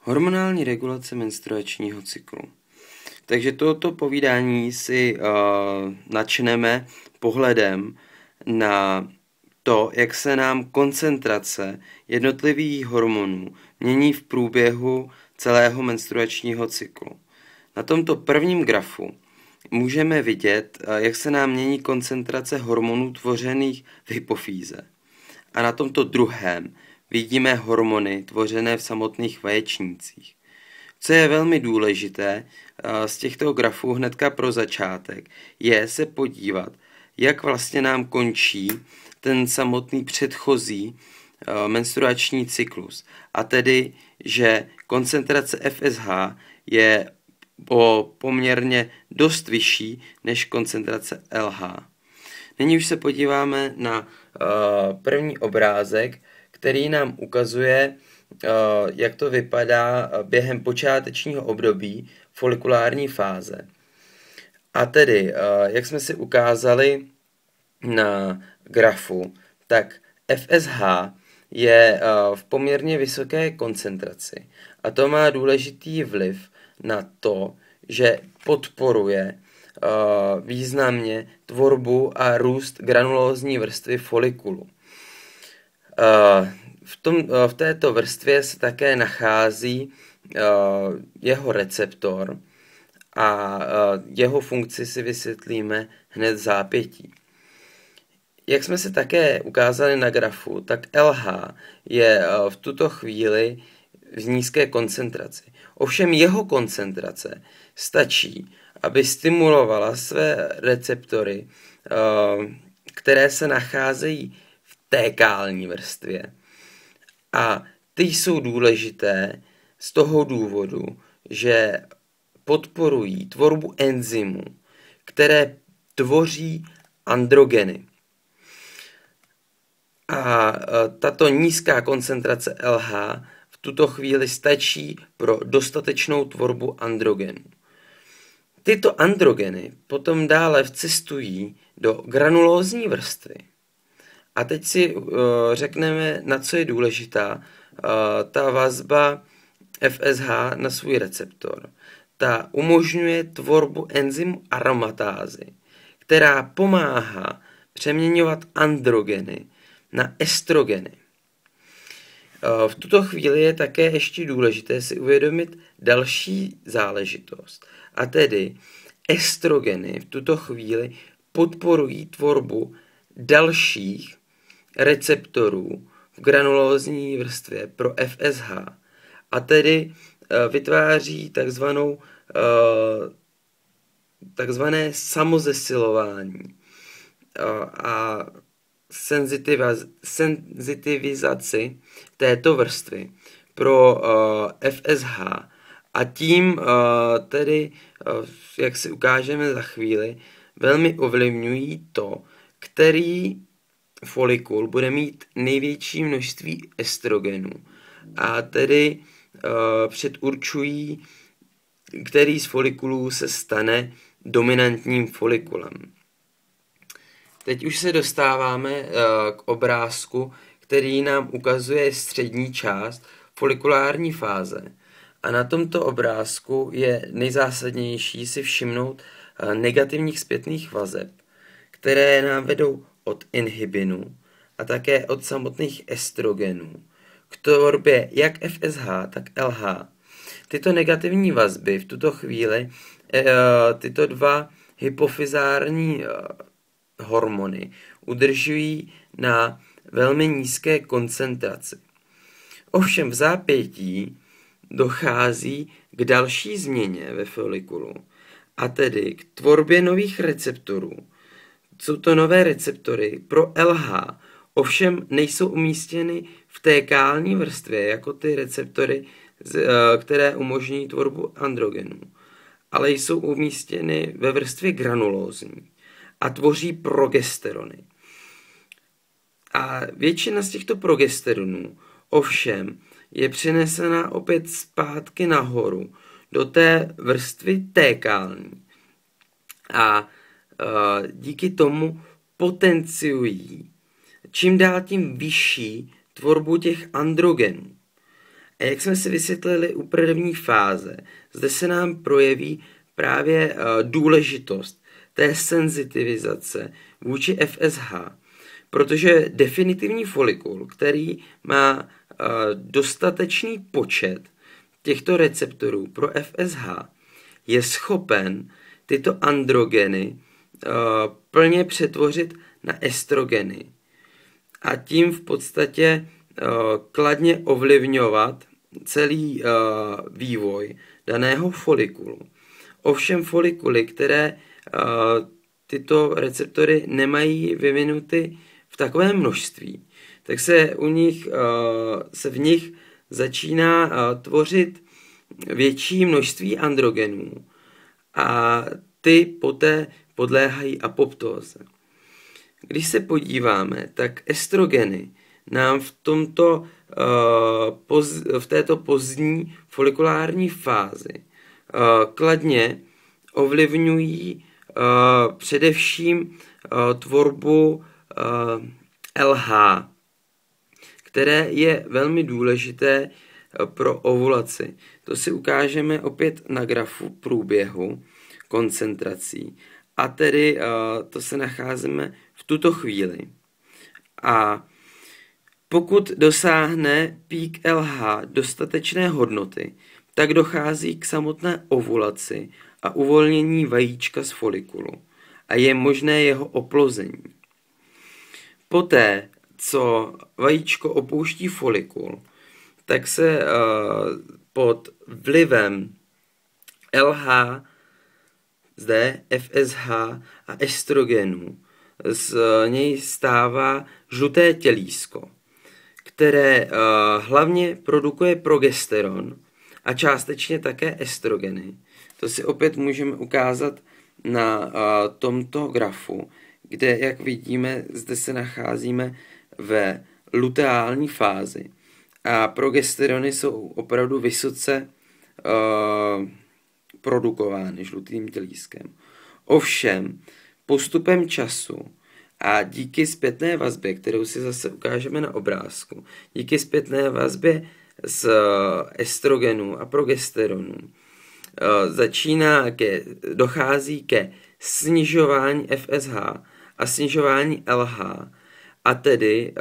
Hormonální regulace menstruačního cyklu. Takže tohoto povídání si načneme pohledem na to, jak se nám koncentrace jednotlivých hormonů mění v průběhu celého menstruačního cyklu. Na tomto prvním grafu můžeme vidět, jak se nám mění koncentrace hormonů tvořených v hypofýze. A na tomto druhém vidíme hormony tvořené v samotných vaječnících. Co je velmi důležité z těchto grafů hnedka pro začátek, je se podívat, jak vlastně nám končí ten samotný předchozí menstruační cyklus. A tedy, že koncentrace FSH je poměrně dost vyšší než koncentrace LH. Nyní už se podíváme na první obrázek, který nám ukazuje, jak to vypadá během počátečního období folikulární fáze. A tedy, jak jsme si ukázali na grafu, tak FSH je v poměrně vysoké koncentraci. A to má důležitý vliv na to, že podporuje významně tvorbu a růst granulózní vrstvy folikulu. V této vrstvě se také nachází jeho receptor a jeho funkci si vysvětlíme hned v zápětí. Jak jsme se také ukázali na grafu, tak LH je v tuto chvíli v nízké koncentraci. Ovšem jeho koncentrace stačí, aby stimulovala své receptory, které se nacházejí v tékální vrstvě. A ty jsou důležité z toho důvodu, že podporují tvorbu enzymů, které tvoří androgeny. A tato nízká koncentrace LH v tuto chvíli stačí pro dostatečnou tvorbu androgenů. Tyto androgeny potom dále vcestují do granulózní vrstvy. A teď si řekneme, na co je důležitá ta vazba FSH na svůj receptor. Ta umožňuje tvorbu enzymu aromatázy, která pomáhá přeměňovat androgeny na estrogeny. V tuto chvíli je také ještě důležité si uvědomit další záležitost. A tedy estrogeny v tuto chvíli podporují tvorbu dalších receptorů v granulózní vrstvě pro FSH. A tedy vytváří takzvané samozesilování a senzitivizaci této vrstvy pro FSH. A tím tedy, jak si ukážeme za chvíli, velmi ovlivňují to, který folikul bude mít největší množství estrogenů. A tedy předurčují, který z folikulů se stane dominantním folikulem. Teď už se dostáváme k obrázku, který nám ukazuje střední část folikulární fáze. A na tomto obrázku je nejzásadnější si všimnout negativních zpětných vazeb, které nám vedou od inhibinů a také od samotných estrogenů k tvorbě jak FSH, tak LH. Tyto negativní vazby v tuto chvíli, tyto dva hypofyzární hormony udržují na velmi nízké koncentraci. Ovšem v zápětí dochází k další změně ve folikulu, a tedy k tvorbě nových receptorů. Jsou to nové receptory pro LH, ovšem nejsou umístěny v tékální vrstvě jako ty receptory, které umožní tvorbu androgenů, ale jsou umístěny ve vrstvě granulózní a tvoří progesterony. A většina z těchto progesteronů ovšem je přenesena opět zpátky nahoru do té vrstvy tékální. A díky tomu potenciují čím dál tím vyšší tvorbu těch androgenů. A jak jsme si vysvětlili u první fáze, zde se nám projeví právě důležitost té senzitivizace vůči FSH, protože definitivní folikul, který má dostatečný počet těchto receptorů pro FSH, je schopen tyto androgeny plně přetvořit na estrogeny a tím v podstatě kladně ovlivňovat celý vývoj daného folikulu. Ovšem folikuly, které tyto receptory nemají vyvinuty v takovém množství, tak se v nich začíná tvořit větší množství androgenů a ty poté podléhají apoptóze. Když se podíváme, tak estrogeny nám v této pozdní folikulární fázi kladně ovlivňují především tvorbu LH, které je velmi důležité pro ovulaci. To si ukážeme opět na grafu průběhu koncentrací. A tedy to se nacházíme v tuto chvíli. A pokud dosáhne pík LH dostatečné hodnoty, tak dochází k samotné ovulaci a uvolnění vajíčka z folikulu a je možné jeho oplození. Poté, co vajíčko opouští folikul, tak se pod vlivem LH, zde FSH a estrogenů z něj stává žluté tělísko, které hlavně produkuje progesteron a částečně také estrogeny. To si opět můžeme ukázat na tomto grafu, kde, jak vidíme, zde se nacházíme ve luteální fázi a progesterony jsou opravdu vysoce produkovány žlutým tělískem. Ovšem, postupem času a díky zpětné vazbě, kterou si zase ukážeme na obrázku, díky zpětné vazbě z estrogenů a progesteronů, dochází ke snižování FSH a snižování LH a tedy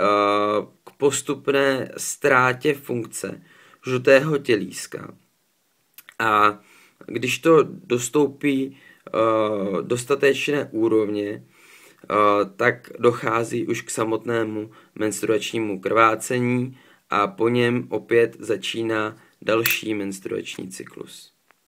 k postupné ztrátě funkce žlutého tělíska. A když to dostoupí dostatečné úrovně, tak dochází už k samotnému menstruačnímu krvácení a po něm opět začíná další menstruační cyklus.